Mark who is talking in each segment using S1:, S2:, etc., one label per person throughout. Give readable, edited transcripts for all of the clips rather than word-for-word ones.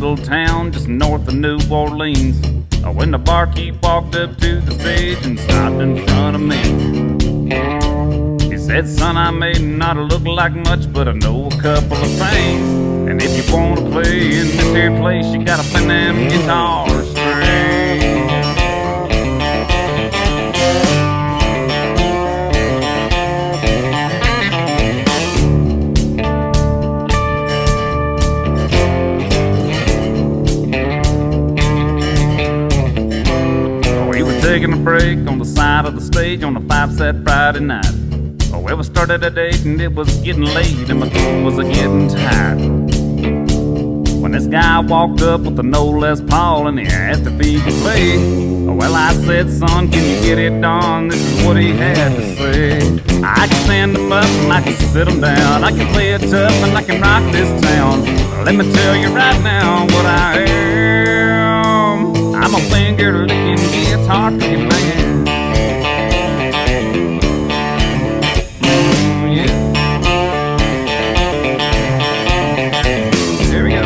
S1: little town just north of New Orleans. When the barkeep walked up to the stage and stopped in front of me, he said, son, I may not look like much, but I know a couple of things. And if you want to play in this here place, you gotta play them guitar strings. Taking a break on the side of the stage on a 5-set Friday night. Well, we started a date and it was getting late and my throat was getting tired. When this guy walked up with a no Les Paul and he asked if he could play. Well, I said, son, can you get it done? This is what he had to say. I can stand him up and I can sit him down. I can play it tough and I can rock this town. Let me tell you right now what I am. I'm a finger-licking, guitar-picking man. Yeah. There we go.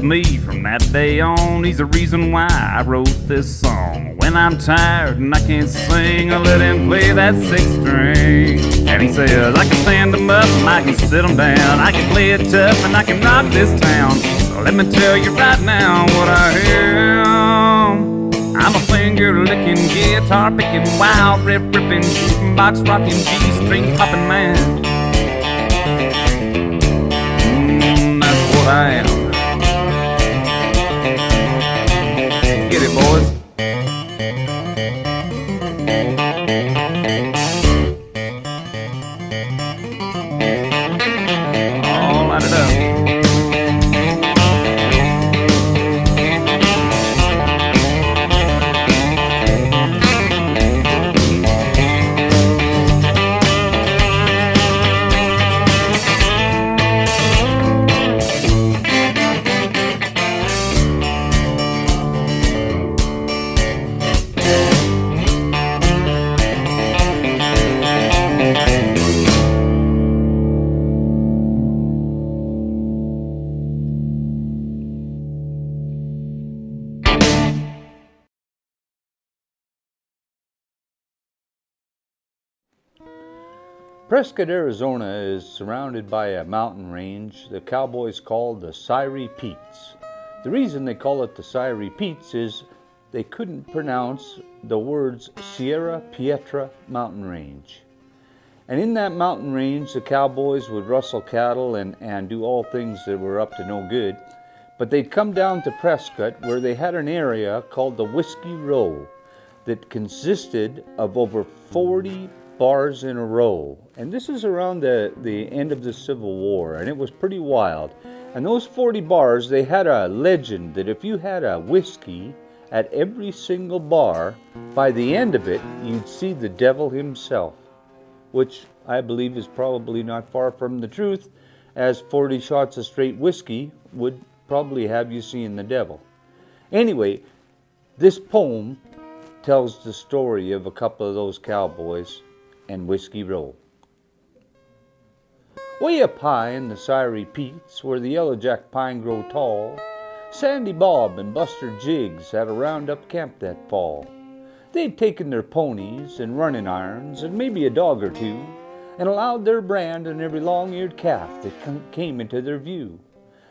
S1: Me from that day on, he's the reason why I wrote this song. When I'm tired and I can't sing, I let him play that 6th string. And he says, I can stand him up and I can sit him down. I can play it tough and I can rock this town. So let me tell you right now what I am. I'm a finger-licking, guitar-picking, wild riff-ripping, box-rocking, G-string popping man. That's what I am. Get it, boys. All light it up.
S2: Prescott, Arizona is surrounded by a mountain range the cowboys call the Siree Peaks. The reason they call it the Siree Peaks is they couldn't pronounce the words Sierra Pietra mountain range. And in that mountain range, the cowboys would rustle cattle and do all things that were up to no good. But they'd come down to Prescott where they had an area called the Whiskey Row that consisted of over 40 bars in a row. And this is around the end of the Civil War, and it was pretty wild. And those 40 bars, they had a legend that if you had a whiskey at every single bar, by the end of it, you'd see the devil himself, which I believe is probably not far from the truth, as 40 shots of straight whiskey would probably have you seeing the devil. Anyway, this poem tells the story of a couple of those cowboys and Whiskey Row. Way up high in the Siree Peaks, where the yellowjack pine grow tall, Sandy Bob and Buster Jiggs had a roundup camp that fall. They'd taken their ponies and running irons and maybe a dog or two, and allowed their brand on every long-eared calf that came into their view.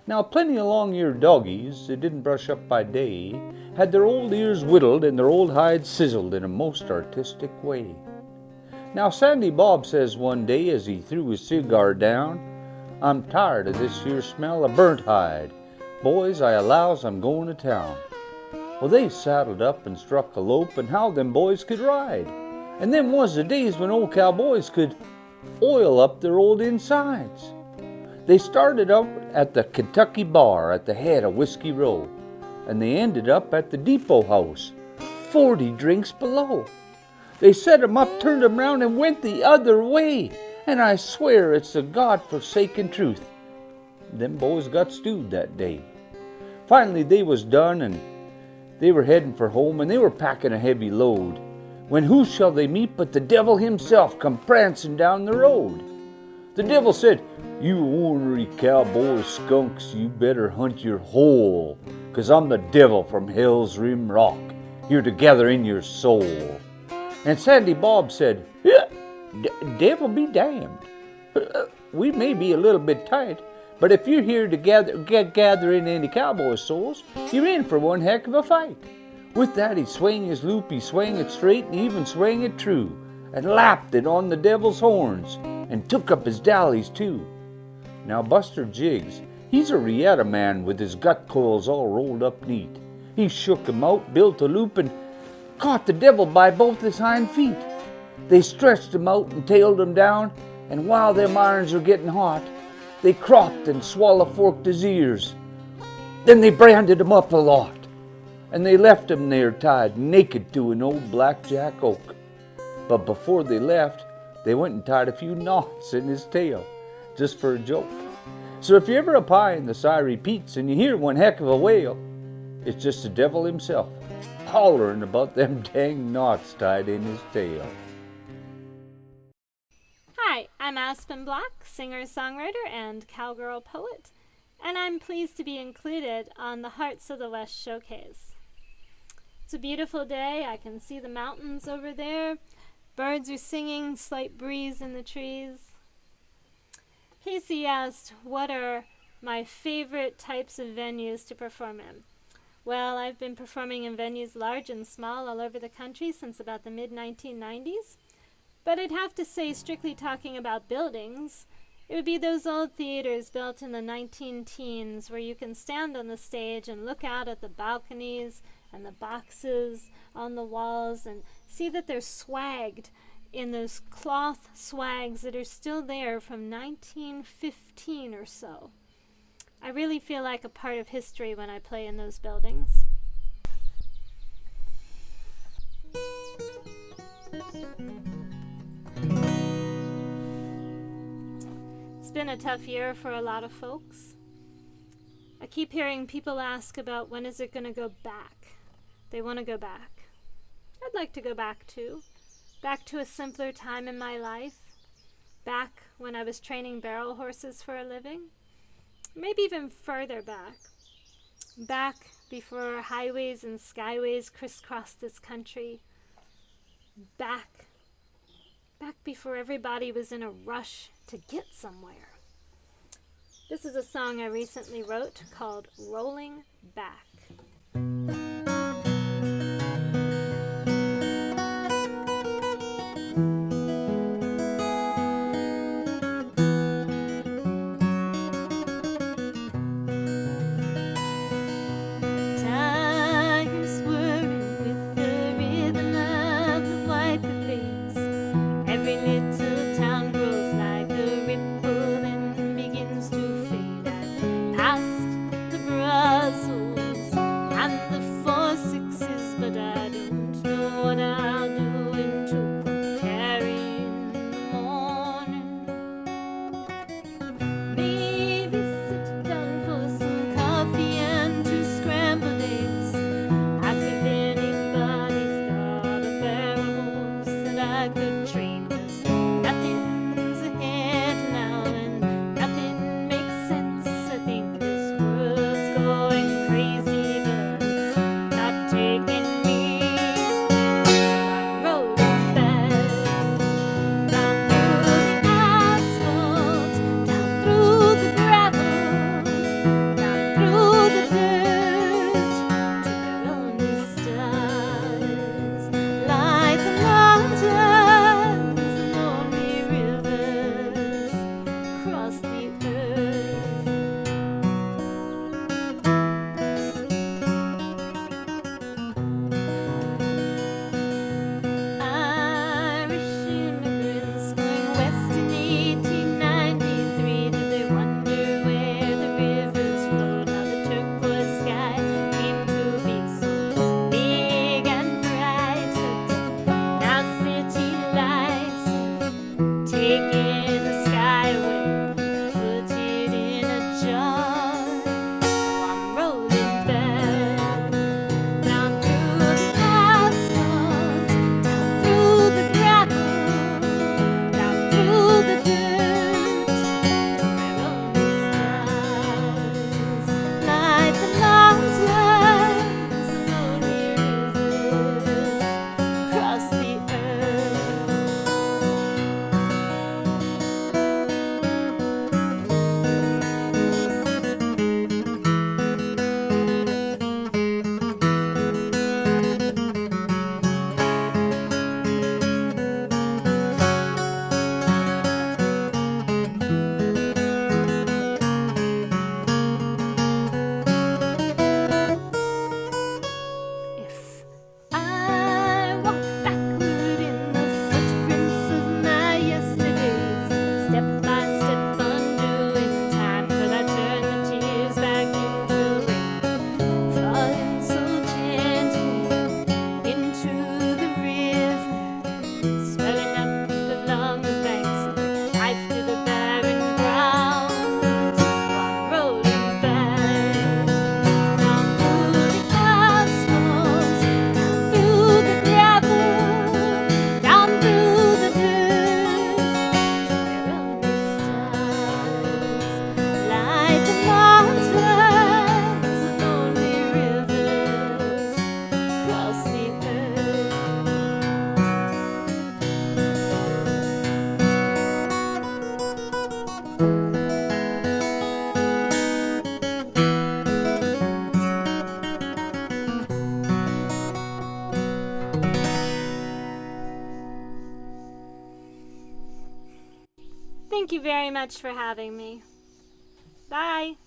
S2: Now plenty of long-eared doggies that didn't brush up by day had their old ears whittled and their old hides sizzled in a most artistic way. Now Sandy Bob says one day as he threw his cigar down, I'm tired of this here smell of burnt hide. Boys, I allows I'm going to town. Well, they saddled up and struck a lope, and how them boys could ride. And them was the days when old cowboys could oil up their old insides. They started out at the Kentucky Bar at the head of Whiskey Row, and they ended up at the Depot House, 40 drinks below. They set 'em up, turned 'em round, and went the other way, and I swear it's the God-forsaken truth. Them boys got stewed that day. Finally they was done, and they were heading for home, and they were packing a heavy load, when who shall they meet but the devil himself come prancing down the road. The devil said, "You ornery cowboy skunks, you better hunt your hole, 'cause I'm the devil from Hell's Rim Rock, here to gather in your soul." And Sandy Bob said, "Yeah, devil be damned. We may be a little bit tight, but if you're here to gather in any cowboy souls, you're in for one heck of a fight." With that he swang his loop, he swang it straight, and even swang it true, and lapped it on the devil's horns, and took up his dallies too. Now Buster Jiggs, he's a Rieta man with his gut coils all rolled up neat. He shook 'em out, built a loop, and caught the devil by both his hind feet. They stretched him out and tailed him down, and while them irons were getting hot, they cropped and swallow-forked his ears. Then they branded him up a lot, and they left him there tied naked to an old blackjack oak. But before they left, they went and tied a few knots in his tail, just for a joke. So if you're ever up high in the Syrie Peaks and you hear one heck of a wail, it's just the devil himself, hollering about them dang knots tied in his tail.
S3: Hi, I'm Aspen Black, singer-songwriter and cowgirl poet, and I'm pleased to be included on the Hearts of the West showcase. It's a beautiful day. I can see the mountains over there. Birds are singing, slight breeze in the trees. Casey asked, what are my favorite types of venues to perform in? Well, I've been performing in venues large and small all over the country since about the mid-1990s. But I'd have to say, strictly talking about buildings, it would be those old theaters built in the 19-teens where you can stand on the stage and look out at the balconies and the boxes on the walls and see that they're swagged in those cloth swags that are still there from 1915 or so. I really feel like a part of history when I play in those buildings. It's been a tough year for a lot of folks. I keep hearing people ask about when is it going to go back. They want to go back. I'd like to go back too. Back to a simpler time in my life. Back when I was training barrel horses for a living. Maybe even further back. Back before highways and skyways crisscrossed this country. Back before everybody was in a rush to get somewhere. This is a song I recently wrote called Rolling Back. Past the Brussels Thank you very much for having me. Bye.